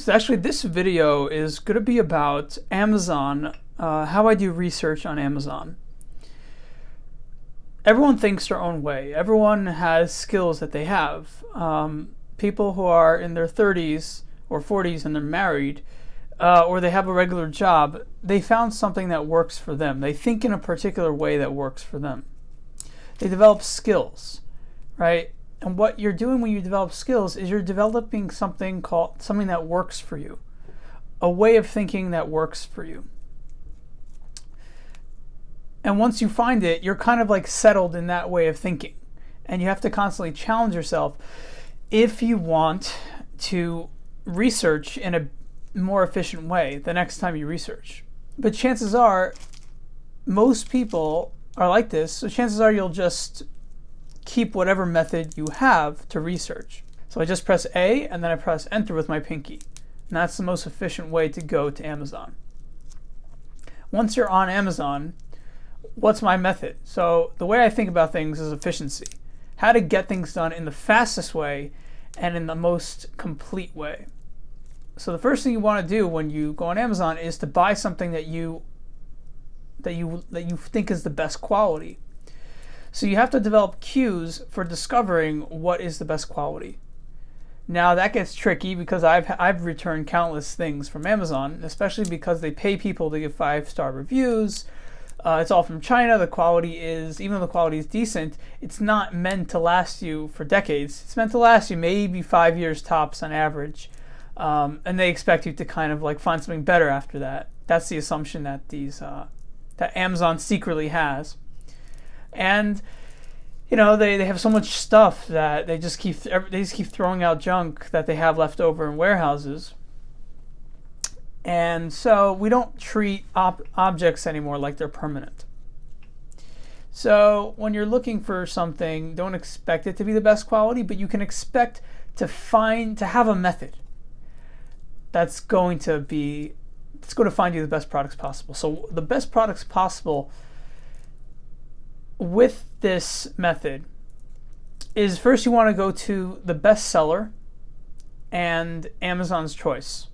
So actually this video is going to be about Amazon, how I do research on Amazon. Everyone thinks their own way. Everyone has skills that they have. People who are in their 30s or 40s and they're married, or they have a regular job, they found something that works for them. They think in a particular way that works for them. They develop skills, right? And what you're doing when you develop skills is you're developing something that works for you, a way of thinking that works for you. And once you find it, you're kind of like settled in that way of thinking. And you have to constantly challenge yourself if you want to research in a more efficient way the next time you research. But chances are, most people are like this, so chances are you'll just keep whatever method you have to research. So I just press A and then I press enter with my pinky. And that's the most efficient way to go to Amazon. Once you're on Amazon, what's my method? So the way I think about things is efficiency. How to get things done in the fastest way and in the most complete way. So the first thing you want to do when you go on Amazon is to buy something that you think is the best quality. So you have to develop cues for discovering what is the best quality. Now that gets tricky because I've returned countless things from Amazon, especially because they pay people to give 5-star reviews. It's all from China. The quality is, even though the quality is decent, it's not meant to last you for decades. It's meant to last you maybe 5 years tops on average. And they expect you to kind of like find something better after that. That's the assumption that that Amazon secretly has. And you know, they have so much stuff that they just keep throwing out junk that they have left over in warehouses. And so we don't treat objects anymore like they're permanent. So when you're looking for something, don't expect it to be the best quality, but you can expect to have a method that's going to find you the best products possible. So the best products possible with this method is, first you want to go to the best seller and Amazon's choice.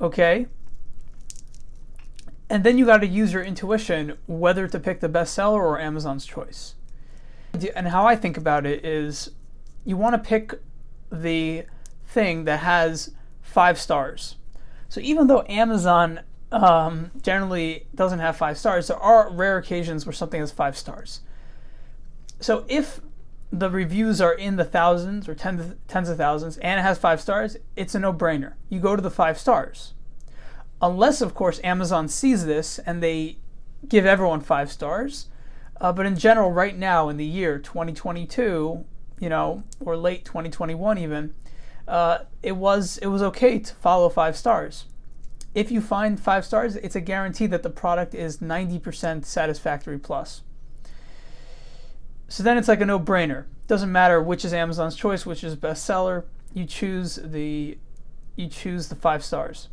Okay? And then you got to use your intuition whether to pick the best seller or Amazon's choice. And how I think about it is you want to pick the thing that has 5 stars. So even though Amazon generally doesn't have 5 stars, there are rare occasions where something has 5 stars. So if the reviews are in the thousands or tens of thousands and it has 5 stars, it's a no-brainer. You go to the 5 stars. Unless, of course, Amazon sees this and they give everyone 5 stars. But in general, right now in the year 2022, or late 2021 even, it was okay to follow 5 stars. If you find 5 stars, it's a guarantee that the product is 90% satisfactory plus. So then it's like a no-brainer. Doesn't matter which is Amazon's choice, which is bestseller. You choose the 5 stars.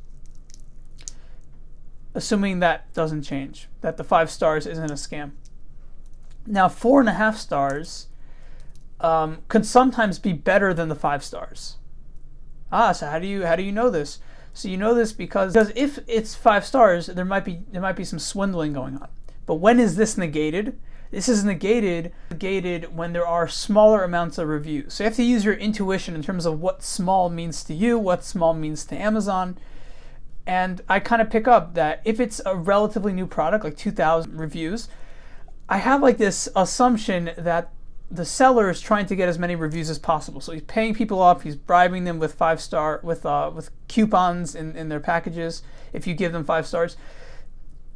Assuming that doesn't change, that the 5 stars isn't a scam. Now 4.5 stars can sometimes be better than the 5 stars. So how do you know this? So you know this because if it's 5 stars, there might be some swindling going on. But when is this negated? This is negated when there are smaller amounts of reviews. So you have to use your intuition in terms of what small means to you, what small means to Amazon. And I kind of pick up that if it's a relatively new product, like 2,000 reviews, I have like this assumption that the seller is trying to get as many reviews as possible. So he's paying people off, he's bribing them with 5-star, with coupons in their packages if you give them 5 stars.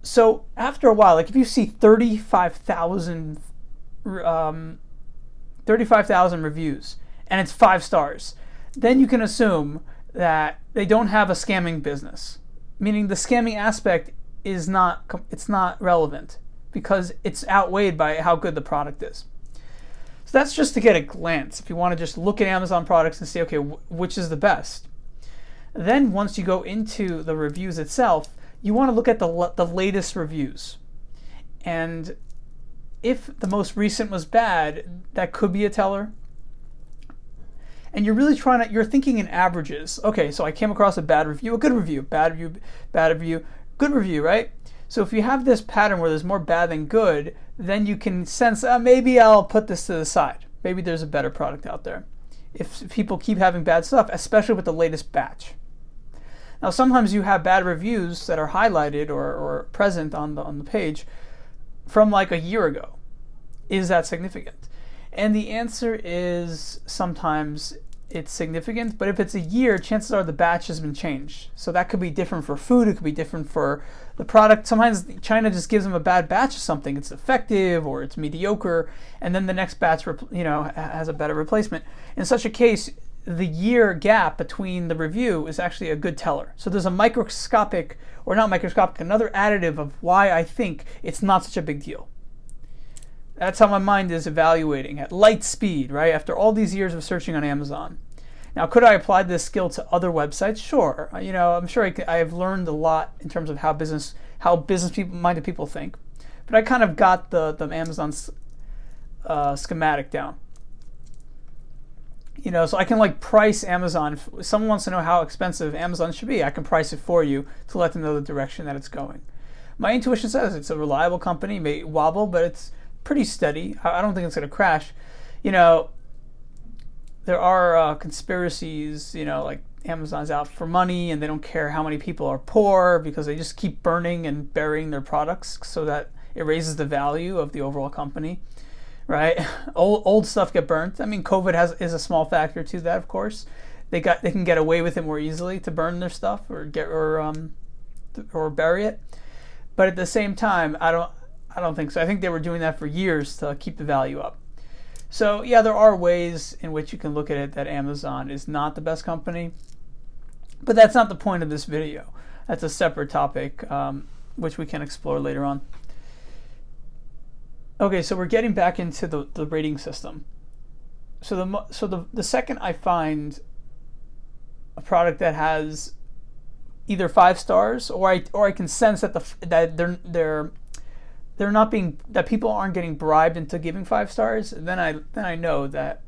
So after a while, like if you see 35,000 reviews and it's 5 stars, then you can assume that they don't have a scamming business. Meaning the scamming aspect is not relevant because it's outweighed by how good the product is. So that's just to get a glance. If you want to just look at Amazon products and see, okay, which is the best. Then once you go into the reviews itself, you want to look at the latest reviews. And if the most recent was bad, that could be a teller. and you're really you're thinking in averages. Okay, so I came across a bad review, a good review, bad review, bad review, good review, right? So if you have this pattern where there's more bad than good, then you can sense, maybe I'll put this to the side. Maybe there's a better product out there. If people keep having bad stuff, especially with the latest batch. Now, sometimes you have bad reviews that are highlighted or present on the page from like a year ago. Is that significant? And the answer is sometimes it's significant, but if it's a year, chances are the batch has been changed. So that could be different for food, it could be different for the product. Sometimes China just gives them a bad batch of something. It's effective or it's mediocre, and then the next batch has a better replacement. In such a case, the year gap between the review is actually a good teller. So there's a microscopic, or not microscopic, another additive of why I think it's not such a big deal. That's how my mind is evaluating at light speed, right? After all these years of searching on Amazon. Now, could I apply this skill to other websites? Sure. I'm sure I have learned a lot in terms of how minded people think. But I kind of got the Amazon schematic down. So I can like price Amazon. If someone wants to know how expensive Amazon should be, I can price it for you to let them know the direction that it's going. My intuition says it's a reliable company, may wobble, but it's pretty steady. I don't think it's going to crash. There are conspiracies, like Amazon's out for money and they don't care how many people are poor because they just keep burning and burying their products so that it raises the value of the overall company, right? Old stuff get burnt. I mean, COVID is a small factor to that, of course. They can get away with it more easily to burn their stuff or bury it. But at the same time, I don't think so. I think they were doing that for years to keep the value up. So yeah, there are ways in which you can look at it that Amazon is not the best company, but that's not the point of this video. That's a separate topic, which we can explore later on. Okay, so we're getting back into the rating system. So the second I find a product that has either 5 stars, or I can sense that they're not being, that people aren't getting bribed into giving 5 stars, then I know that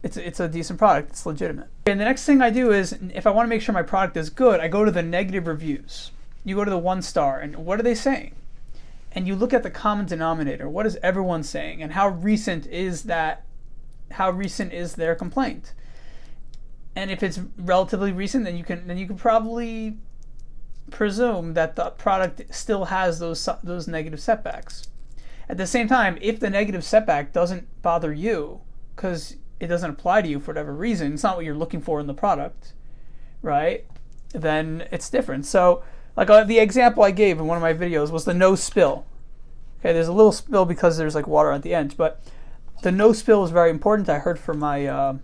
it's a decent product, it's legitimate. And the next thing I do is, if I want to make sure my product is good, I go to the negative reviews. You go to the 1 star, and what are they saying? And you look at the common denominator. What is everyone saying, and how recent is that? How recent is their complaint? And if it's relatively recent, then you can probably presume that the product still has those negative setbacks. At the same time, if the negative setback doesn't bother you because it doesn't apply to you for whatever reason, it's not what you're looking for in the product, right? Then it's different. So, like the example I gave in one of my videos was the no spill. Okay, there's a little spill because there's like water at the end, but the no spill is very important. I heard from my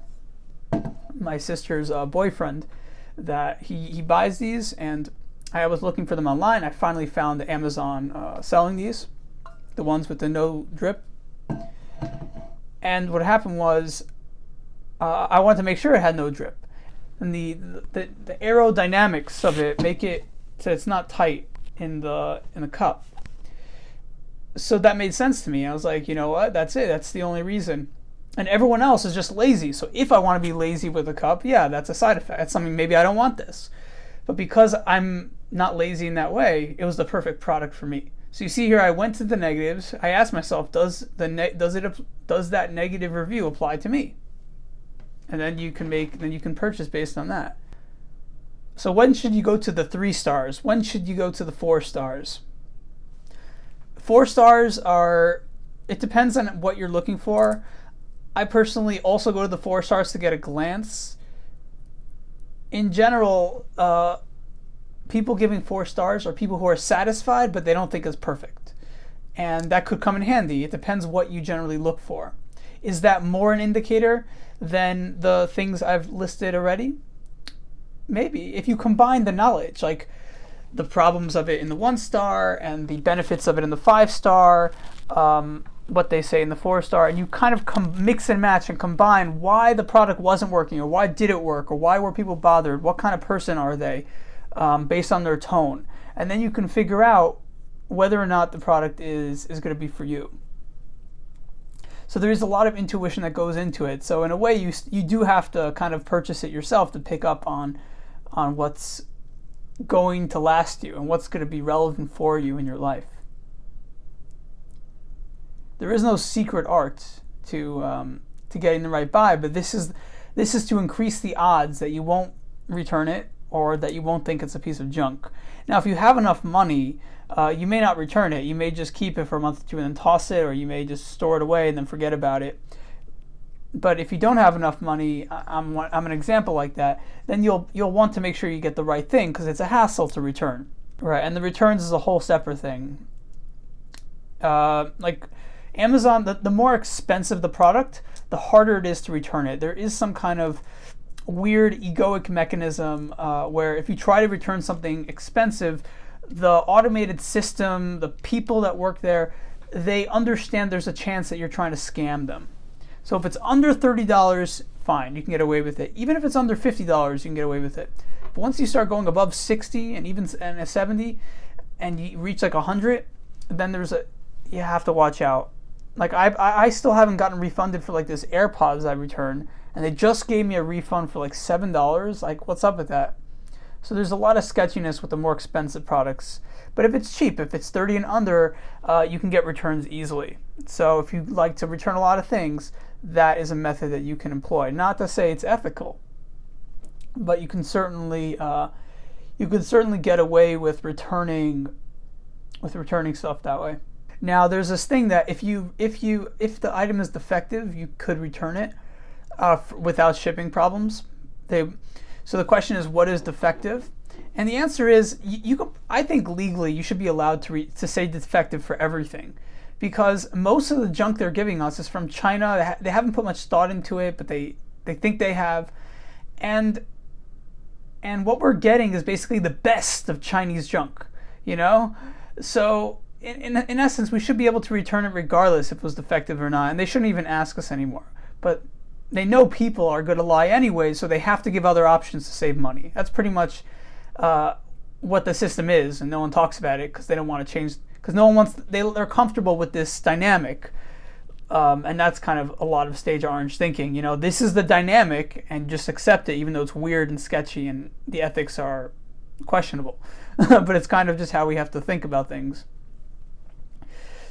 sister's boyfriend that he buys these, and I was looking for them online. I finally found Amazon selling these, the ones with the no drip. And what happened was I wanted to make sure it had no drip, and the aerodynamics of it make it so it's not tight in the cup. So that made sense to me. I was like, you know what? That's it. That's the only reason. And everyone else is just lazy. So if I want to be lazy with a cup, yeah, that's a side effect. That's something, maybe I don't want this. But because I'm not lazy in that way, it was the perfect product for me. So you see here, I went to the negatives. I asked myself, does that negative review apply to me? And then you can purchase based on that. So when should you go to the 3 stars? When should you go to the 4 stars? 4 stars it depends on what you're looking for. I personally also go to the 4 stars to get a glance. In general, people giving 4 stars are people who are satisfied, but they don't think it's perfect. And that could come in handy. It depends what you generally look for. Is that more an indicator than the things I've listed already? Maybe. If you combine the knowledge, like the problems of it in the 1 star and the benefits of it in the 5 star, what they say in the 4 star, and you kind of mix and match and combine why the product wasn't working, or why did it work, or why were people bothered, what kind of person are they, based on their tone. And then you can figure out whether or not the product is going to be for you. So there is a lot of intuition that goes into it. So in a way, you do have to kind of purchase it yourself to pick up on what's going to last you and what's going to be relevant for you in your life. There is no secret art to getting the right buy, but this is to increase the odds that you won't return it or that you won't think it's a piece of junk. Now, if you have enough money, you may not return it. You may just keep it for a month or two and then toss it, or you may just store it away and then forget about it. But if you don't have enough money, I'm an example like that, then you'll want to make sure you get the right thing because it's a hassle to return, right? And the returns is a whole separate thing. Like Amazon, the more expensive the product, the harder it is to return it. There is some kind of weird egoic mechanism where if you try to return something expensive, the automated system, the people that work there, they understand there's a chance that you're trying to scam them. So if it's under $30, fine, you can get away with it. Even if it's under $50, you can get away with it. But once you start going above 60 and even and 70, and you reach like 100, then you have to watch out. Like I still haven't gotten refunded for like this AirPods I returned, and they just gave me a refund for like $7. Like, what's up with that? So there's a lot of sketchiness with the more expensive products. But if it's cheap, if it's 30 and under, you can get returns easily. So if you like to return a lot of things, that is a method that you can employ. Not to say it's ethical, but you can certainly get away with returning stuff that way. Now there's this thing that if the item is defective, you could return it without shipping problems. So the question is, what is defective? And the answer is, I think legally you should be allowed to say defective for everything, because most of the junk they're giving us is from China. They haven't put much thought into it, but they think they have, and what we're getting is basically the best of Chinese junk, So in essence, we should be able to return it regardless if it was defective or not, and they shouldn't even ask us anymore. But they know people are going to lie anyway, so they have to give other options to save money. That's pretty much what the system is, and no one talks about it because they don't want to change. Because no one wants. They're comfortable with this dynamic, and that's kind of a lot of stage orange thinking. This is the dynamic, and just accept it, even though it's weird and sketchy, and the ethics are questionable. But it's kind of just how we have to think about things.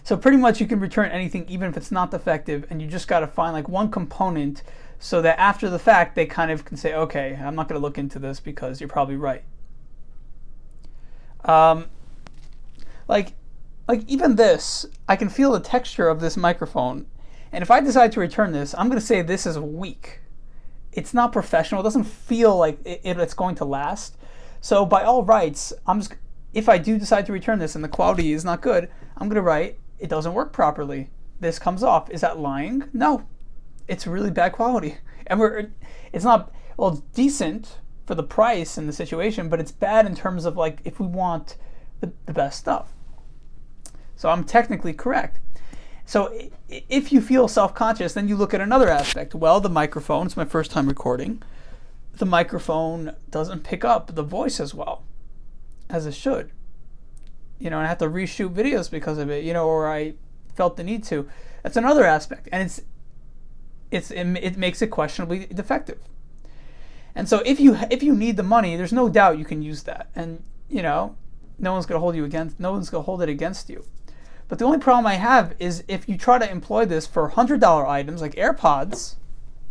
So pretty much you can return anything even if it's not defective, and you just got to find like one component so that after the fact they kind of can say, okay, I'm not going to look into this because you're probably right. Like even this, I can feel the texture of this microphone, and if I decide to return this, I'm going to say this is weak. It's not professional. It doesn't feel like it's going to last. So by all rights, if I do decide to return this and the quality is not good, I'm going to write, it doesn't work properly. This comes off. Is that lying? No. It's really bad quality. And it's not, well, it's decent for the price and the situation, but it's bad in terms of like if we want the best stuff. So I'm technically correct. So if you feel self-conscious, then you look at another aspect. Well, the microphone, it's my first time recording. The microphone doesn't pick up the voice as well as it should. And I have to reshoot videos because of it, or I felt the need to. That's another aspect, and it makes it questionably defective. And so if you need the money, there's no doubt you can use that, and no one's gonna hold it against you. But the only problem I have is if you try to employ this for $100 items like AirPods,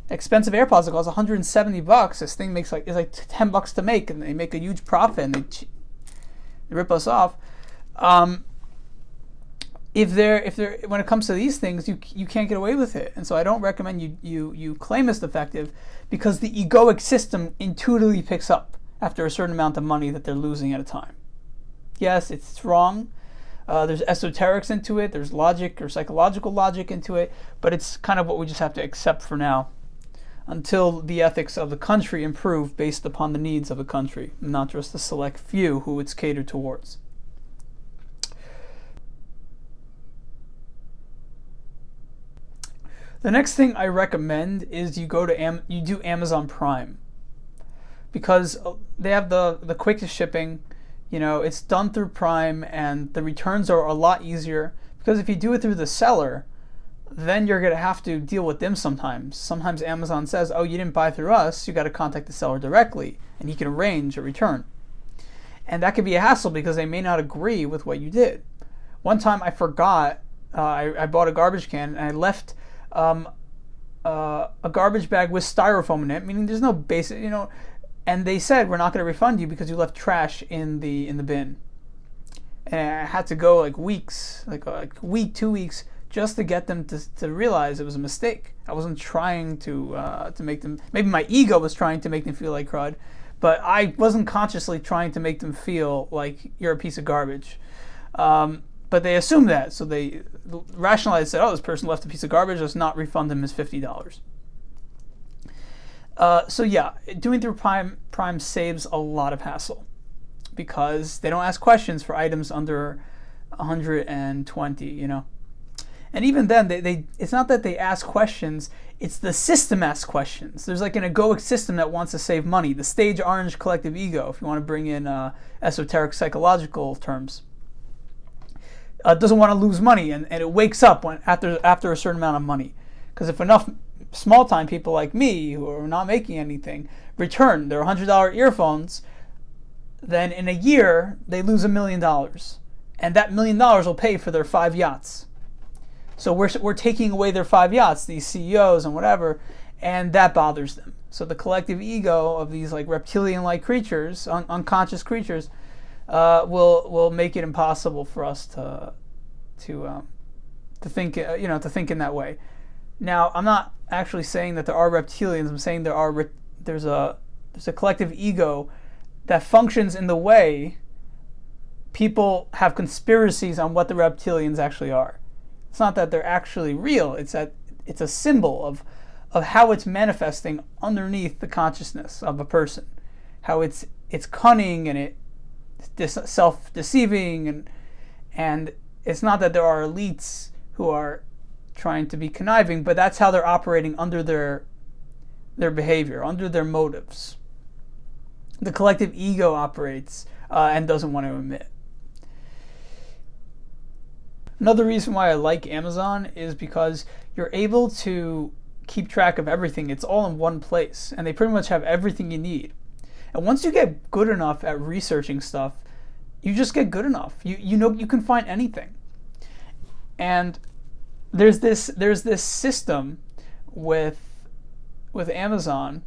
expensive AirPods that cost $170. This thing is like $10 to make, and they make a huge profit, and they rip us off. If when it comes to these things, you can't get away with it, and so I don't recommend you claim it's defective, because the egoic system intuitively picks up after a certain amount of money that they're losing at a time. Yes, it's wrong. There's esoterics into it. There's logic or psychological logic into it, but it's kind of what we just have to accept for now, until the ethics of the country improve based upon the needs of the country, not just the select few who it's catered towards. The next thing I recommend is you do Amazon Prime, because they have the quickest shipping. It's done through Prime, and the returns are a lot easier, because if you do it through the seller, then you're going to have to deal with them sometimes. Sometimes Amazon says, oh, you didn't buy through us, you got to contact the seller directly, and he can arrange a return. And that could be a hassle because they may not agree with what you did. One time I forgot, I bought a garbage can and I left a garbage bag with styrofoam in it, meaning there's no basic, and they said, we're not going to refund you because you left trash in the bin. And I had to go like weeks, like a week, 2 weeks, just to get them to realize it was a mistake. I wasn't trying to make them, maybe my ego was trying to make them feel like crud, but I wasn't consciously trying to make them feel like you're a piece of garbage. But they assumed that, so they rationalized, said, oh, this person left a piece of garbage, let's not refund them his $50. So yeah, doing through Prime saves a lot of hassle because they don't ask questions for items under 120, And even then, it's not that they ask questions, it's the system asks questions. There's like an egoic system that wants to save money, the stage orange collective ego, if you want to bring in esoteric psychological terms. Doesn't want to lose money, and it wakes up after a certain amount of money. Because if enough small-time people like me, who are not making anything, return their $100 earphones, then in a year, they lose $1 million. And that $1 million will pay for their 5 yachts. So we're taking away their 5 yachts, these CEOs and whatever, and that bothers them. So the collective ego of these like reptilian-like creatures, unconscious creatures, will make it impossible for us to think to think in that way. Now, I'm not actually saying that there are reptilians. I'm saying there's a collective ego that functions in the way people have conspiracies on what the reptilians actually are. It's not that they're actually real. It's that it's a symbol of how it's manifesting underneath the consciousness of a person. How it's cunning and it's self-deceiving and it's not that there are elites who are trying to be conniving, but that's how they're operating under their behavior, under their motives. The collective ego operates and doesn't want to admit. Another reason why I like Amazon is because you're able to keep track of everything. It's all in one place, and they pretty much have everything you need. And once you get good enough at researching stuff, you just get good enough. You can find anything. And there's this system with Amazon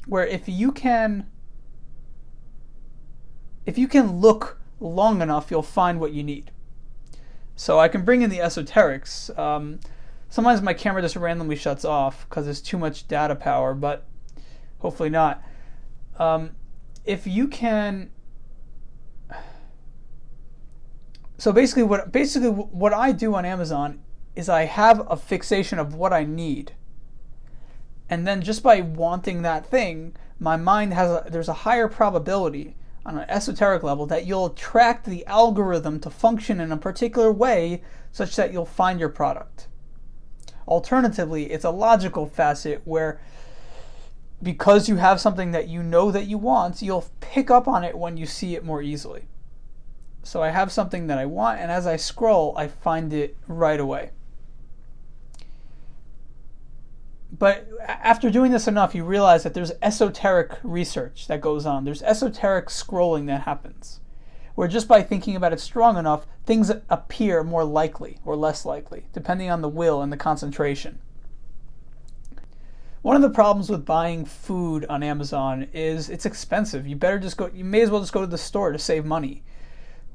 where if you can look long enough, you'll find what you need. So I can bring in the esoterics. Sometimes my camera just randomly shuts off because there's too much data power, but hopefully not. If you can, so basically what I do on Amazon is I have a fixation of what I need, and then just by wanting that thing, my mind there's a higher probability on an esoteric level that you'll attract the algorithm to function in a particular way such that you'll find your product. Alternatively, it's a logical facet where because you have something that you know that you want, you'll pick up on it when you see it more easily. So I have something that I want, and as I scroll, I find it right away. But after doing this enough, you realize that there's esoteric research that goes on. There's esoteric scrolling that happens, where just by thinking about it strong enough, things appear more likely or less likely, depending on the will and the concentration. One of the problems with buying food on Amazon is it's expensive. You may as well just go to the store to save money.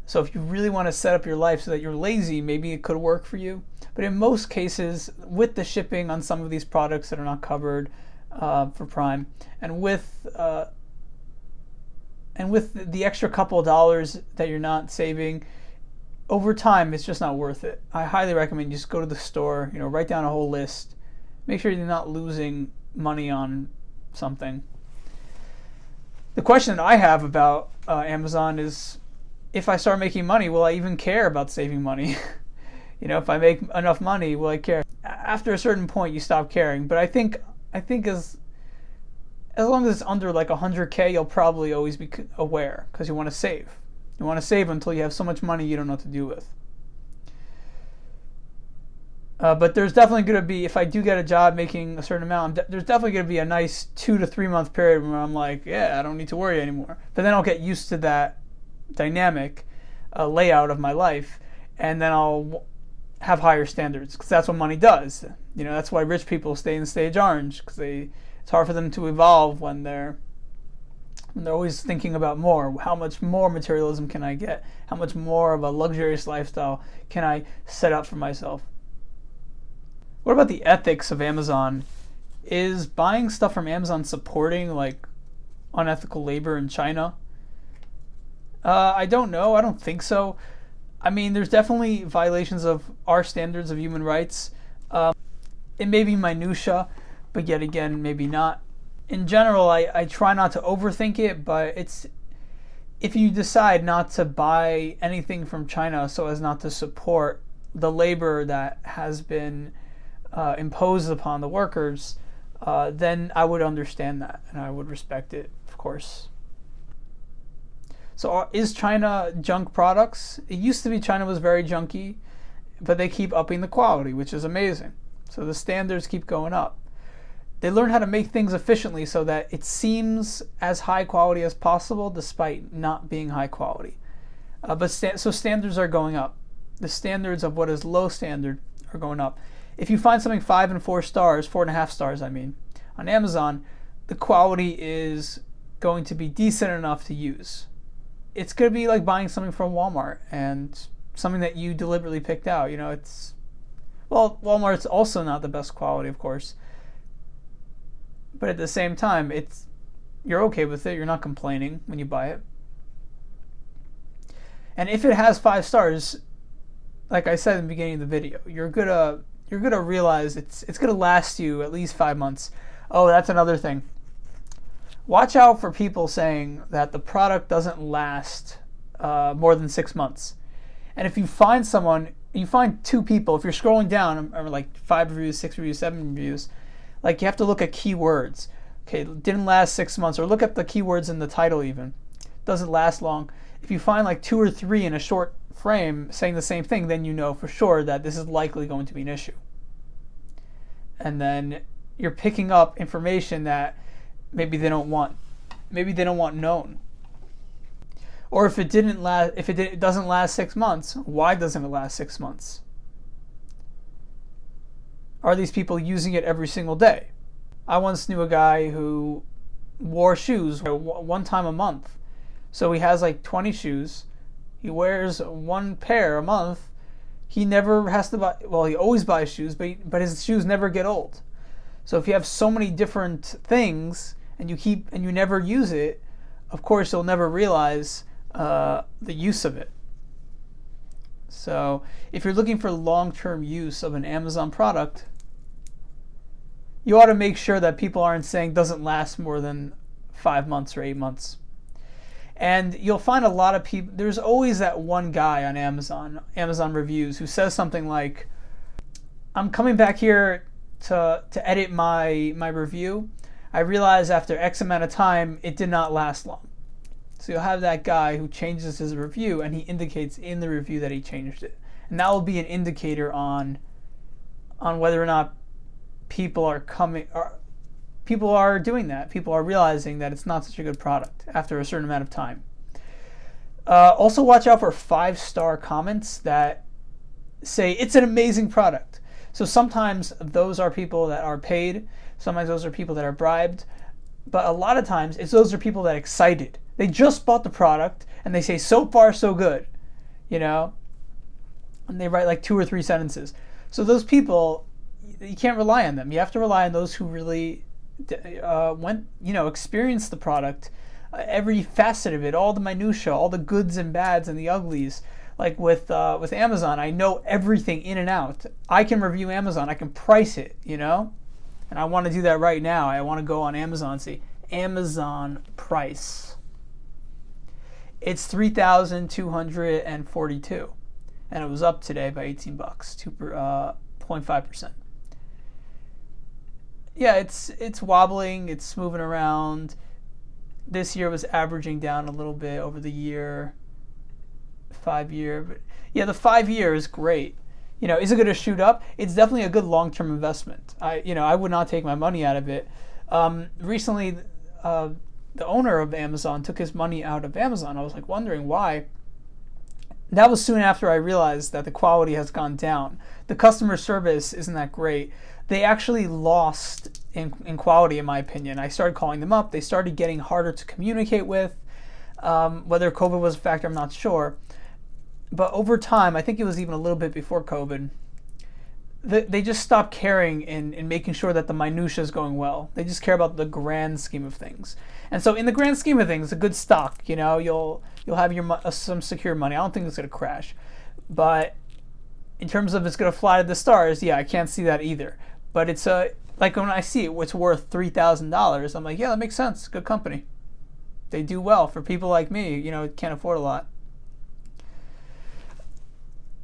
So if you really want to set up your life so that you're lazy, maybe it could work for you. But in most cases, with the shipping on some of these products that are not covered for Prime, and with the extra couple of dollars that you're not saving, over time it's just not worth it. I highly recommend you just go to the store, write down a whole list, make sure you're not losing money on something. The question that I have about Amazon is, if I start making money, will I even care about saving money? If I make enough money, will I care? After a certain point, you stop caring. But I think as long as it's under like 100K, you'll probably always be aware because you want to save. You want to save until you have so much money you don't know what to do with. But there's definitely going to be, if I do get a job making a certain amount, there's definitely going to be a nice 2 to 3 month period where I'm like, yeah, I don't need to worry anymore. But then I'll get used to that dynamic layout of my life, and then I'll have higher standards, because that's what money does. That's why rich people stay in stage orange, because it's hard for them to evolve when they're always thinking about more. How much more materialism can I get? How much more of a luxurious lifestyle can I set up for myself? What about the ethics of Amazon? Is buying stuff from Amazon supporting like unethical labor in China? I don't know. I don't think so. I mean, there's definitely violations of our standards of human rights. It may be minutia, but yet again, maybe not. In general, I try not to overthink it, but if you decide not to buy anything from China so as not to support the labor that has been imposed upon the workers, then I would understand that and I would respect it, of course. So is China junk products? It used to be China was very junky, but they keep upping the quality, which is amazing. So the standards keep going up. They learn how to make things efficiently so that it seems as high quality as possible despite not being high quality. So standards are going up. The standards of what is low standard are going up. If you find something 5 and 4 stars, 4.5 stars, on Amazon, the quality is going to be decent enough to use. It's going to be like buying something from Walmart and something that you deliberately picked out. Walmart's also not the best quality, of course. But at the same time, you're okay with it. You're not complaining when you buy it. And if it has 5 stars, like I said in the beginning of the video, you're gonna realize it's gonna last you at least 5 months. Oh, that's another thing. Watch out for people saying that the product doesn't last more than 6 months. And if you find 2 people, if you're scrolling down, or like 5 reviews, 6 reviews, 7 reviews, like you have to look at keywords. Okay, didn't last 6 months, or look at the keywords in the title even. Doesn't last long. If you find like 2 or 3 in a short frame saying the same thing, then you know for sure that this is likely going to be an issue. And then you're picking up information that maybe they don't want known. Or if it doesn't last 6 months, why doesn't it last 6 months? Are these people using it every single day? I once knew a guy who wore shoes 1 time a month. So he has like 20 shoes. He wears 1 pair a month. He never has to buy, he always buys shoes, but his shoes never get old. So if you have so many different things and you never use it, of course you'll never realize the use of it. So if you're looking for long-term use of an Amazon product, you ought to make sure that people aren't saying doesn't last more than 5 months or 8 months. And you'll find a lot of people, there's always that one guy on Amazon reviews, who says something like, I'm coming back here to edit my review. I realized after X amount of time, it did not last long. So you'll have that guy who changes his review and he indicates in the review that he changed it. And that will be an indicator on whether or not people are doing that. People are realizing that it's not such a good product after a certain amount of time. Also watch out for 5-star comments that say it's an amazing product. So sometimes those are people that are paid. Sometimes those are people that are bribed. But a lot of times those are people that are excited. They just bought the product and they say, so far so good, and they write like 2 or 3 sentences. So those people, you can't rely on them. You have to rely on those who really experience the product, every facet of it, all the minutia, all the goods and bads and the uglies. Like with Amazon, I know everything in and out. I can review Amazon. I can price it, and I want to do that right now. I want to go on Amazon and see Amazon price. It's $3,242, and it was up today by $18, 2.5%. Yeah, it's wobbling, it's moving around. This year was averaging down a little bit over the year, 5 year. But yeah, the 5 year is great. Is it going to shoot up? It's definitely a good long-term investment. I would not take my money out of it. Recently, the owner of Amazon took his money out of Amazon. I was like wondering why. That was soon after I realized that the quality has gone down. The customer service isn't that great. They actually lost in quality, in my opinion. I started calling them up. They started getting harder to communicate with. Whether COVID was a factor, I'm not sure. But over time, I think it was even a little bit before COVID, they just stopped caring in making sure that the minutia is going well. They just care about the grand scheme of things. And so in the grand scheme of things, a good stock, you'll have some secure money. I don't think it's going to crash. But in terms of it's going to fly to the stars, yeah, I can't see that either. But it's like when I see it's worth $3,000, I'm like, yeah, that makes sense. Good company. They do well for people like me, can't afford a lot.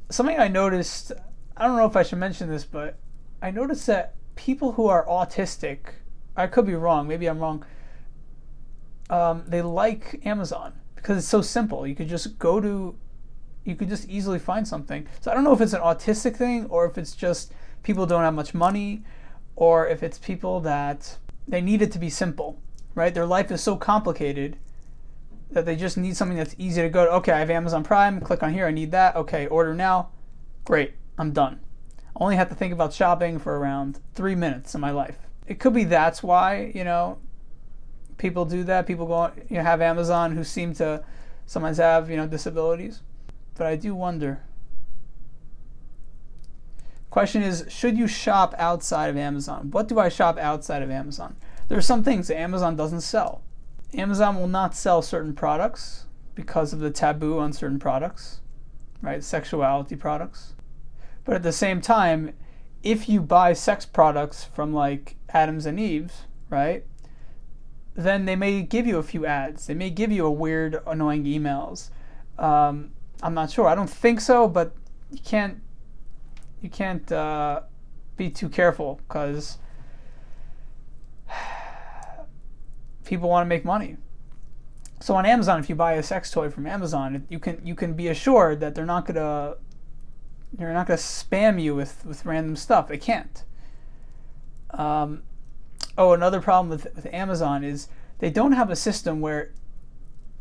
Something I noticed, I don't know if I should mention this, but I noticed that people who are autistic, I could be wrong, maybe I'm wrong, they like Amazon because it's so simple. You could just easily find something. So I don't know if it's an autistic thing or if it's just people don't have much money or if it's people that they need it to be simple, right? Their life is so complicated that they just need something that's easy to go to. Okay, I have Amazon Prime, click on here, I need that. Okay, order now. Great, I'm done. I only have to think about shopping for around 3 minutes in my life. It could be that's why, people do that. People go, have Amazon who seem to sometimes have, disabilities. But I do wonder. Question is, should you shop outside of Amazon? What do I shop outside of Amazon? There are some things that Amazon doesn't sell. Amazon will not sell certain products because of the taboo on certain products, right? Sexuality products. But at the same time, if you buy sex products from like Adams and Eve's, right, then they may give you a few ads. They may give you a weird, annoying emails. I'm not sure. I don't think so, but you can't be too careful because people want to make money. So on Amazon, if you buy a sex toy from Amazon, you can be assured that they're not gonna spam you with random stuff. They can't. Another problem with Amazon is they don't have a system where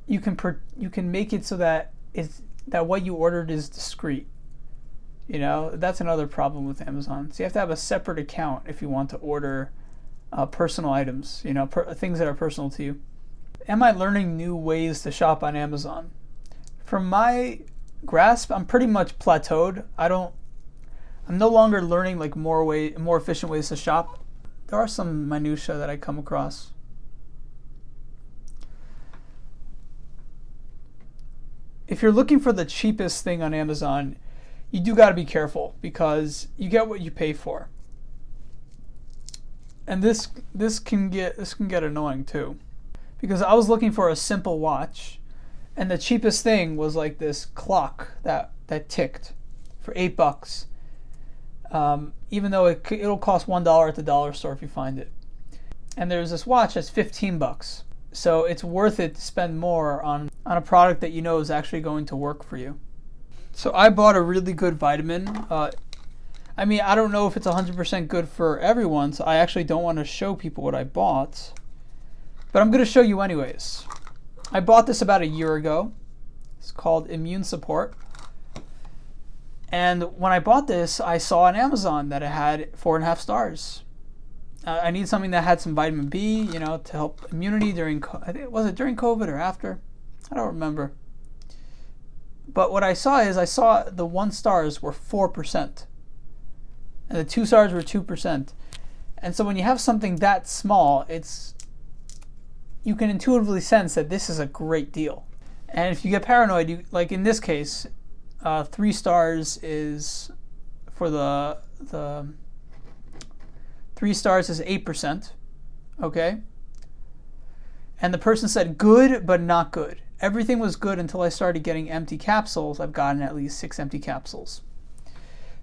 you can make it so that what you ordered is discreet. That's another problem with Amazon. So you have to have a separate account if you want to order personal items, things that are personal to you. Am I learning new ways to shop on Amazon? From my grasp, I'm pretty much plateaued. I'm no longer learning like more efficient ways to shop. There are some minutia that I come across. If you're looking for the cheapest thing on Amazon, you do got to be careful because you get what you pay for. And this can get annoying too, because I was looking for a simple watch, and the cheapest thing was like this clock that ticked for $8. Even though it'll cost $1 at the dollar store if you find it. And there's this watch that's $15. So it's worth it to spend more on a product that is actually going to work for you. So I bought a really good vitamin. I don't know if it's 100% good for everyone, so I actually don't want to show people what I bought. But I'm going to show you anyways. I bought this about a year ago. It's called Immune Support. And when I bought this, I saw on Amazon that it had 4.5 stars. I need something that had some vitamin B, to help immunity was it during COVID or after? I don't remember. But what I saw the 1 stars were 4%. And the 2 stars were 2%. And so when you have something that small, you can intuitively sense that this is a great deal. And if you get paranoid, like in this case, 3 stars is for the 3 stars is 8%, okay? And the person said good, but not good. Everything was good until I started getting empty capsules. I've gotten at least 6 empty capsules.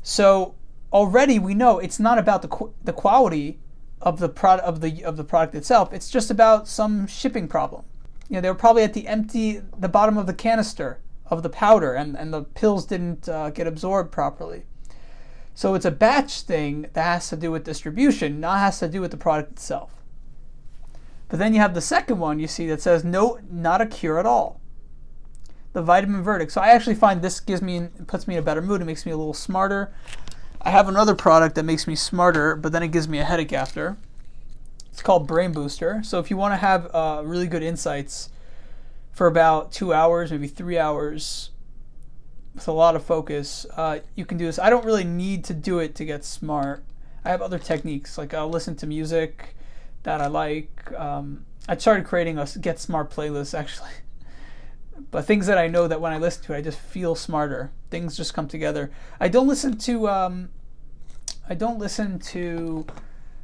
So already we know it's not about the quality of the product itself. It's just about some shipping problem. They were probably at the bottom of the canister of the powder, and the pills didn't get absorbed properly. So it's a batch thing that has to do with distribution, not has to do with the product itself. But then you have the second one you see that says no, not a cure at all. The vitamin verdict. So I actually find this puts me in a better mood. It makes me a little smarter. I have another product that makes me smarter, but then it gives me a headache after. It's called Brain Booster. So if you want to have really good insights for about 2 hours, maybe 3 hours, with a lot of focus, you can do this. I don't really need to do it to get smart. I have other techniques, like I'll listen to music that I like. I started creating a Get Smart playlist, actually. But things that I know that when I listen to it, I just feel smarter. Things just come together. I don't listen to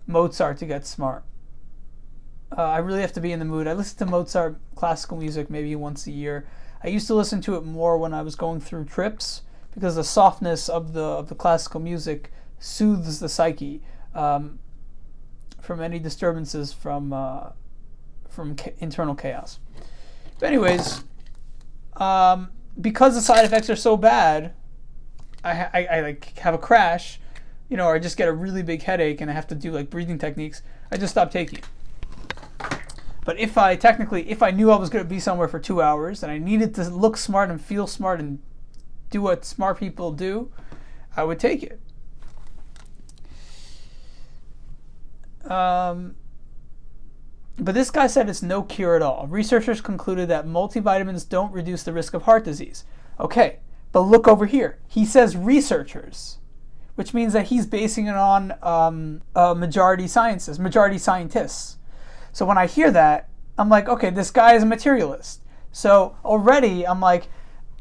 Mozart to get smart. I really have to be in the mood. I listen to Mozart classical music maybe once a year. I used to listen to it more when I was going through trips because the softness of the classical music soothes the psyche from any disturbances from internal chaos. But anyways, because the side effects are so bad, I like have a crash, or I just get a really big headache and I have to do like breathing techniques. I just stop taking it. But if I knew I was going to be somewhere for 2 hours and I needed to look smart and feel smart and do what smart people do, I would take it. But this guy said it's no cure at all. Researchers concluded that multivitamins don't reduce the risk of heart disease. Okay, but look over here. He says researchers, which means that he's basing it on majority scientists. So when I hear that, I'm like, okay, this guy is a materialist. So already I'm like,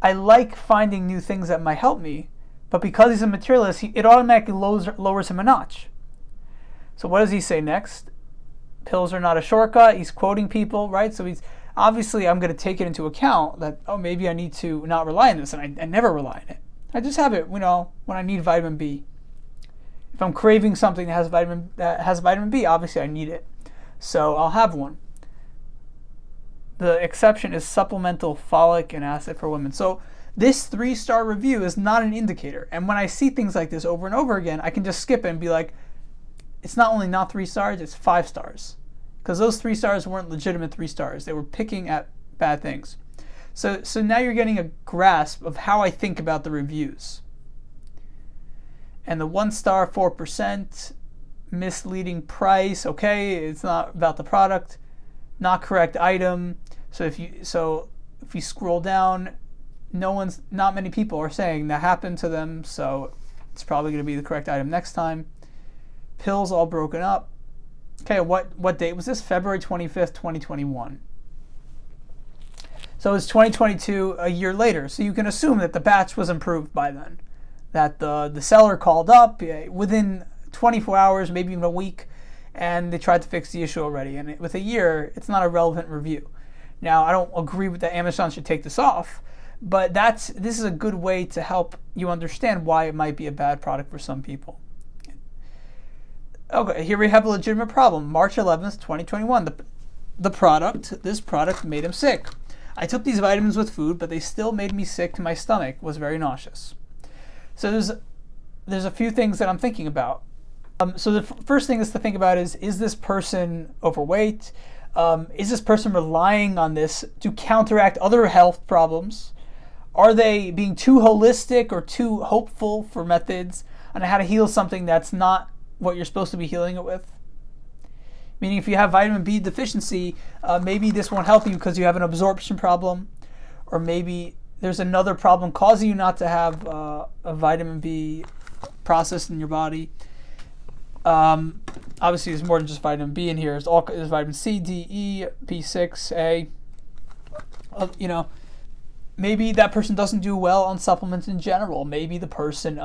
I like finding new things that might help me, but because he's a materialist, it automatically lowers him a notch. So what does he say next? Pills are not a shortcut. He's quoting people, right? So he's obviously, I'm going to take it into account that, maybe I need to not rely on this, and I never rely on it. I just have it, when I need vitamin B. If I'm craving something that has vitamin B, obviously I need it. So I'll have one. The exception is supplemental folic and acid for women. So this 3-star review is not an indicator. And when I see things like this over and over again, I can just skip it and be like, it's not only not 3 stars, it's 5 stars. Because those 3 stars weren't legitimate 3 stars. They were picking at bad things. So now you're getting a grasp of how I think about the reviews. And the 1 star, 4%, misleading price, okay, it's not about the product, not correct item. So if you scroll down, not many people are saying that happened to them, so it's probably going to be the correct item next time. Pills all broken up. Okay, what date was this? February 25th, 2021. So it's 2022, a year later. So you can assume that the batch was improved by then. That the seller called up within 24 hours, maybe even a week, and they tried to fix the issue already. And with a year, it's not a relevant review. Now, I don't agree with that Amazon should take this off, but this is a good way to help you understand why it might be a bad product for some people. Okay, here we have a legitimate problem. March 11th, 2021. This product made him sick. I took these vitamins with food, but they still made me sick to my stomach. Was very nauseous. So there's a few things that I'm thinking about. So the first thing is to think about is this person overweight? Is this person relying on this to counteract other health problems? Are they being too holistic or too hopeful for methods on how to heal something that's not what you're supposed to be healing it with? Meaning if you have vitamin B deficiency, maybe this won't help you because you have an absorption problem, or maybe there's another problem causing you not to have a vitamin B processed in your body. Obviously, there's more than just vitamin B in here. There's vitamin C, D, E, B6, A. Maybe that person doesn't do well on supplements in general. Maybe the person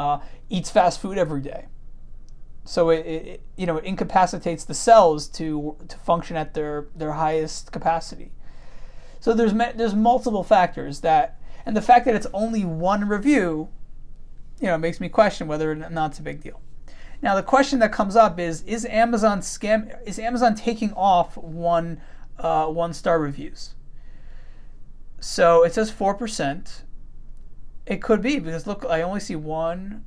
eats fast food every day. So it incapacitates the cells to function at their highest capacity. So there's multiple factors and the fact that it's only one review, makes me question whether or not it's a big deal. Now the question that comes up is Amazon taking off 1-star reviews? So it says 4%. It could be because look, I only see 1,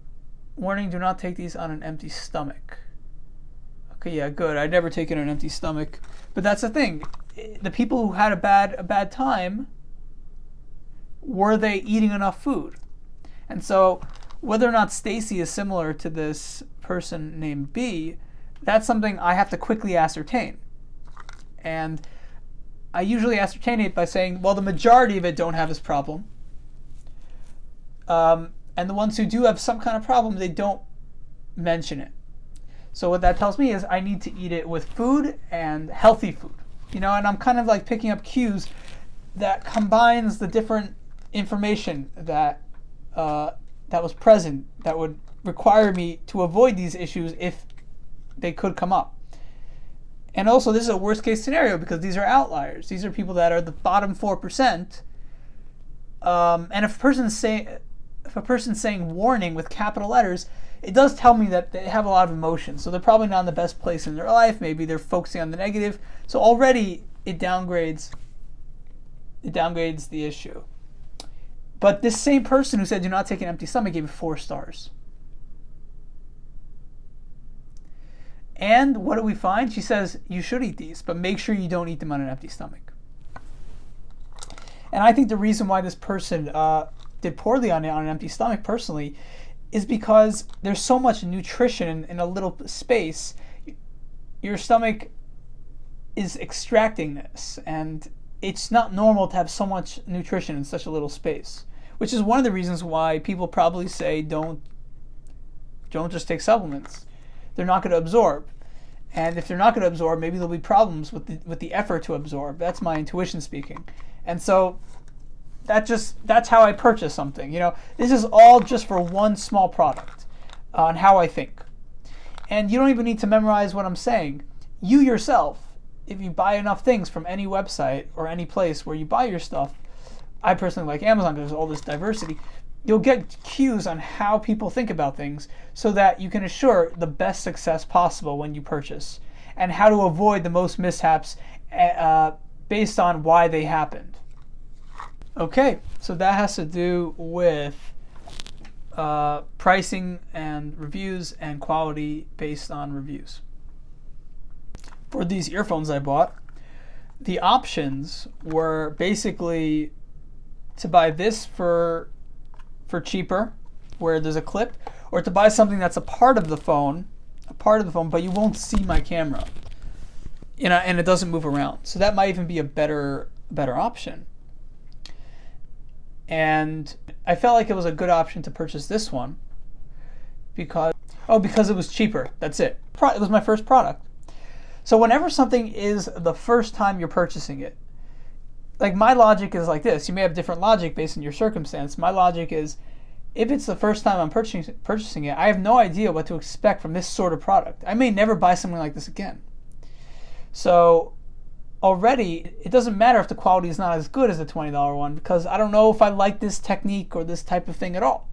Warning, do not take these on an empty stomach. Okay, yeah, good. I'd never take it on an empty stomach. But that's the thing. The people who had a bad time, were they eating enough food? And so whether or not Stacy is similar to this person named B, that's something I have to quickly ascertain. And I usually ascertain it by saying, well, the majority of it don't have this problem. And the ones who do have some kind of problem, they don't mention it. So what that tells me is I need to eat it with food and healthy food. And I'm kind of like picking up cues that combines the different information that was present that would require me to avoid these issues if they could come up. And also, this is a worst case scenario because these are outliers. These are people that are the bottom 4%. And if a person's saying warning with capital letters, it does tell me that they have a lot of emotion. So they're probably not in the best place in their life. Maybe they're focusing on the negative. So already it downgrades the issue. But this same person who said do not take an empty stomach gave it 4 stars. And what do we find? She says you should eat these, but make sure you don't eat them on an empty stomach. And I think the reason why this person did poorly on an empty stomach personally is because there's so much nutrition in a little space. Your stomach is extracting this, and it's not normal to have so much nutrition in such a little space, which is one of the reasons why people probably say don't just take supplements. They're not going to absorb. And if they're not going to absorb, maybe there'll be problems with the effort to absorb. That's my intuition speaking. And so that's how I purchase something. This is all just for one small product on how I think. And you don't even need to memorize what I'm saying. You yourself, if you buy enough things from any website or any place where you buy your stuff, I personally like Amazon because there's all this diversity, you'll get cues on how people think about things so that you can assure the best success possible when you purchase and how to avoid the most mishaps based on why they happened. Okay, so that has to do with pricing and reviews and quality based on reviews. For these earphones I bought, the options were basically to buy this for cheaper, where there's a clip, or to buy something that's a part of the phone, but you won't see my camera, and it doesn't move around. So that might even be a better option. And I felt like it was a good option to purchase this one because it was cheaper. That's it. It was my first product. So whenever something is the first time you're purchasing it, like my logic is like this. You may have different logic based on your circumstance. My logic is, if it's the first time I'm purchasing it, I have no idea what to expect from this sort of product. I may never buy something like this again. So already, it doesn't matter if the quality is not as good as the $20 one because I don't know if I like this technique or this type of thing at all.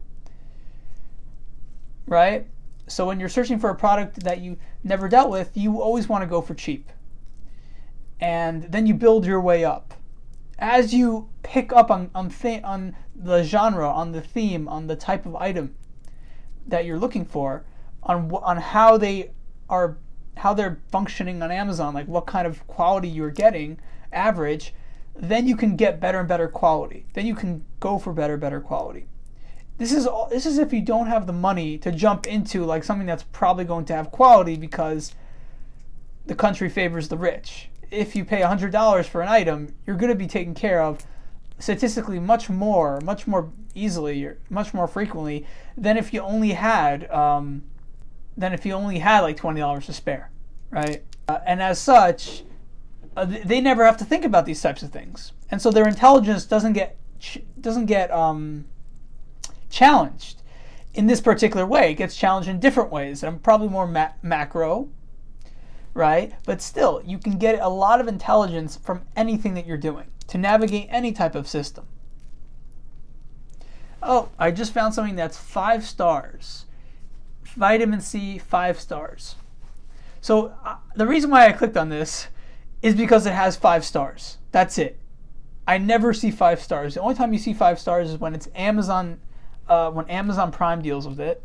Right? So when you're searching for a product that you never dealt with, you always want to go for cheap. And then you build your way up. As you pick up on the genre, on the theme, on the type of item that you're looking for, on how they're functioning on Amazon, like what kind of quality you're getting, average, then you can get better and better quality. Then you can go for better quality. This is if you don't have the money to jump into like something that's probably going to have quality because the country favors the rich. If you pay $100 for an item, you're going to be taken care of statistically much more easily, much more frequently than if you only had like $20 to spare, right? And as such, they never have to think about these types of things, and so their intelligence doesn't get challenged in this particular way. It gets challenged in different ways, and probably more macro. Right? But still, you can get a lot of intelligence from anything that you're doing to navigate any type of system. Oh, I just found something that's 5 stars. Vitamin C, 5 stars. So the reason why I clicked on this is because it has 5 stars. That's it. I never see 5 stars. The only time you see 5 stars is when it's Amazon, when Amazon Prime deals with it.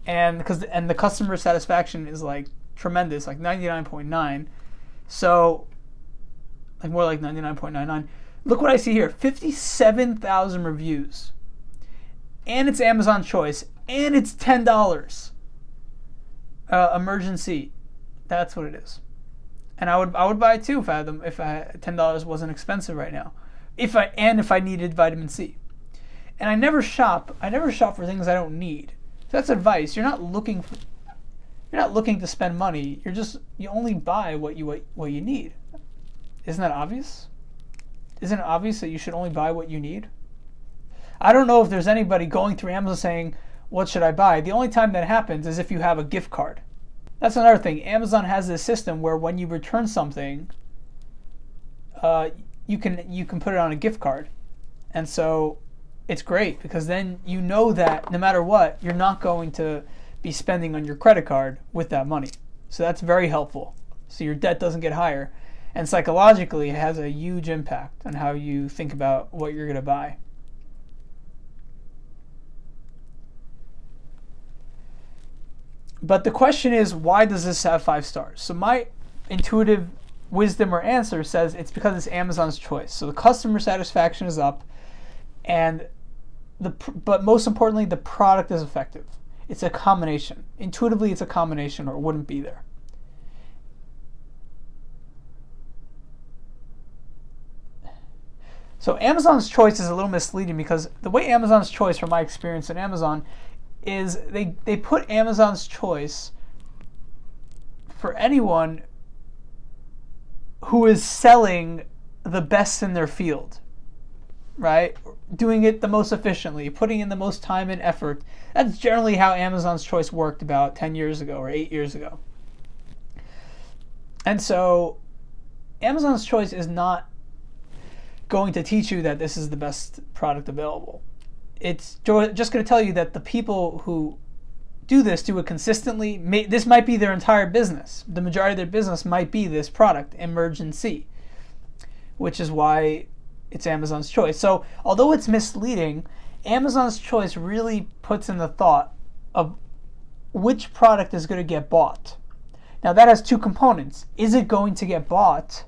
and the customer satisfaction is like tremendous, like 99.9. So like more like 99.99. Look what I see here, 57,000 reviews, and it's Amazon Choice, and it's $10. Emergency, that's what it is. And I would buy it too if $10 wasn't expensive right now. If I needed vitamin C. And I never shop for things I don't need. So that's advice. You're not looking to spend money. You only buy what you need. Isn't that obvious? Isn't it obvious that you should only buy what you need? I don't know if there's anybody going through Amazon saying, what should I buy? The only time that happens is if you have a gift card. That's another thing. Amazon has this system where when you return something, you can put it on a gift card. And so it's great because then you know that no matter what, you're not going to be spending on your credit card with that money. So that's very helpful. So your debt doesn't get higher. And psychologically, it has a huge impact on how you think about what you're going to buy. But the question is, why does this have 5 stars? So my intuitive wisdom or answer says it's because it's Amazon's Choice. So the customer satisfaction is up, but most importantly, the product is effective. It's a combination. Intuitively, it's a combination, or it wouldn't be there. So Amazon's Choice is a little misleading because the way Amazon's Choice, from my experience in Amazon, is they put Amazon's Choice for anyone who is selling the best in their field, right? Doing it the most efficiently, putting in the most time and effort. That's generally how Amazon's Choice worked about 10 years ago or 8 years ago. And so Amazon's Choice is not going to teach you that this is the best product available. It's just going to tell you that the people who do it consistently. This might be their entire business. The majority of their business might be this product, Emergency, which is why it's Amazon's Choice. So although it's misleading, Amazon's Choice really puts in the thought of which product is going to get bought. Now that has 2 components. Is it going to get bought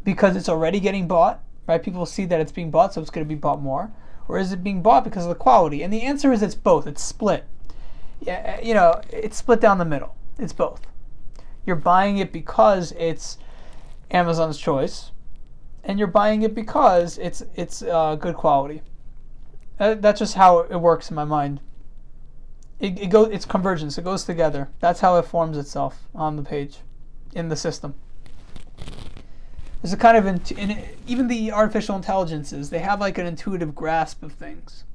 because it's already getting bought, right? People see that it's being bought, so it's going to be bought more. Or is it being bought because of the quality? And the answer is it's both. It's split. Yeah, it's split down the middle. It's both. You're buying it because it's Amazon's Choice, and you're buying it because it's good quality. That's just how it works in my mind. It's convergence. It goes together. That's how it forms itself on the page, in the system. There's a kind of even the artificial intelligences, they have like an intuitive grasp of things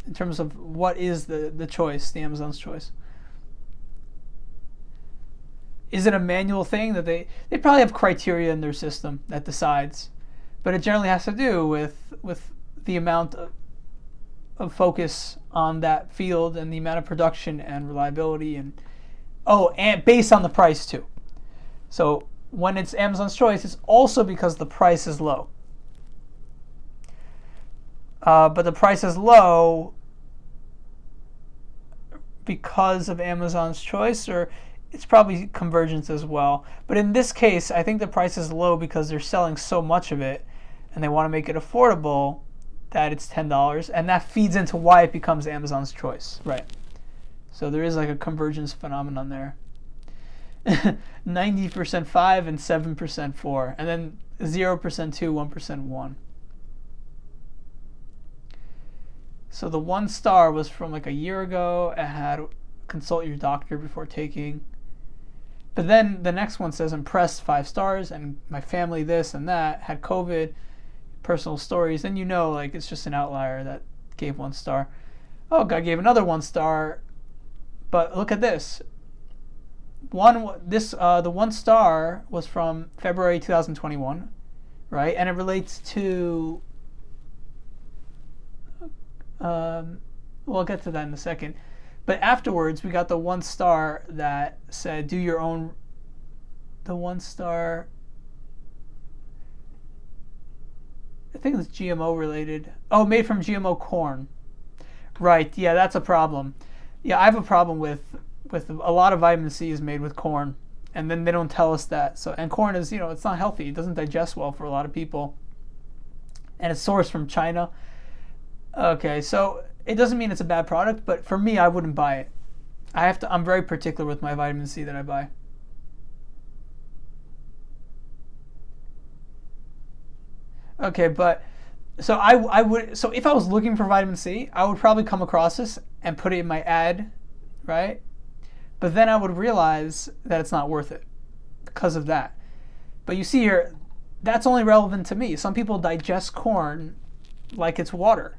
in terms of what is the choice, the Amazon's Choice. Is it a manual thing that they probably have criteria in their system that decides, but it generally has to do with the amount of focus on that field and the amount of production and reliability and based on the price too. So when it's Amazon's Choice, it's also because the price is low. But the price is low because of Amazon's Choice, or it's probably convergence as well. But in this case, I think the price is low because they're selling so much of it and they want to make it affordable that it's $10, and that feeds into why it becomes Amazon's Choice, right? So there is like a convergence phenomenon there. 90% 5 and 7% 4, and then 0% 2, 1% 1. So the 1 star was from like a year ago. It had consult your doctor before taking. But then the next one says impressed, 5 stars, and my family this and that, had COVID, personal stories. Then like it's just an outlier that gave 1 star. Oh, God gave another 1 star. But look at this. The 1 star was from February 2021, right? And it relates to we'll get to that in a second. But afterwards, we got the 1 star that said, do your own. The 1 star, I think it's GMO related. Oh, made from GMO corn. Right, yeah, that's a problem. Yeah, I have a problem with a lot of vitamin C is made with corn, and then they don't tell us that. So, and corn is, it's not healthy. It doesn't digest well for a lot of people, and it's sourced from China. Okay, so it doesn't mean it's a bad product, but for me, I wouldn't buy it. I'm very particular with my vitamin C that I buy. Okay, but so I would, so if I was looking for vitamin C, I would probably come across this and put it in my ad, right? But then I would realize that it's not worth it because of that. But you see here, that's only relevant to me. Some people digest corn like it's water.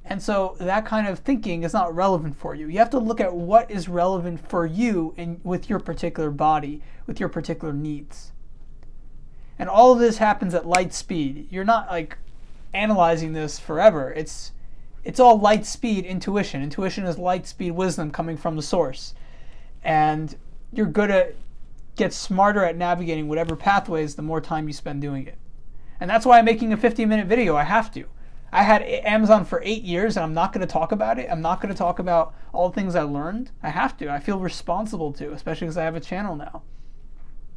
And so that kind of thinking is not relevant for you. You have to look at what is relevant for you and with your particular body, with your particular needs. And all of this happens at light speed. You're not like analyzing this forever. It's all light speed intuition. Intuition is light speed wisdom coming from the source. And you're going to get smarter at navigating whatever pathways the more time you spend doing it. And that's why I'm making a 15-minute video. I have to. I had Amazon for 8 years, and I'm not going to talk about it. I'm not going to talk about all the things I learned. I have to. I feel responsible to, especially because I have a channel now.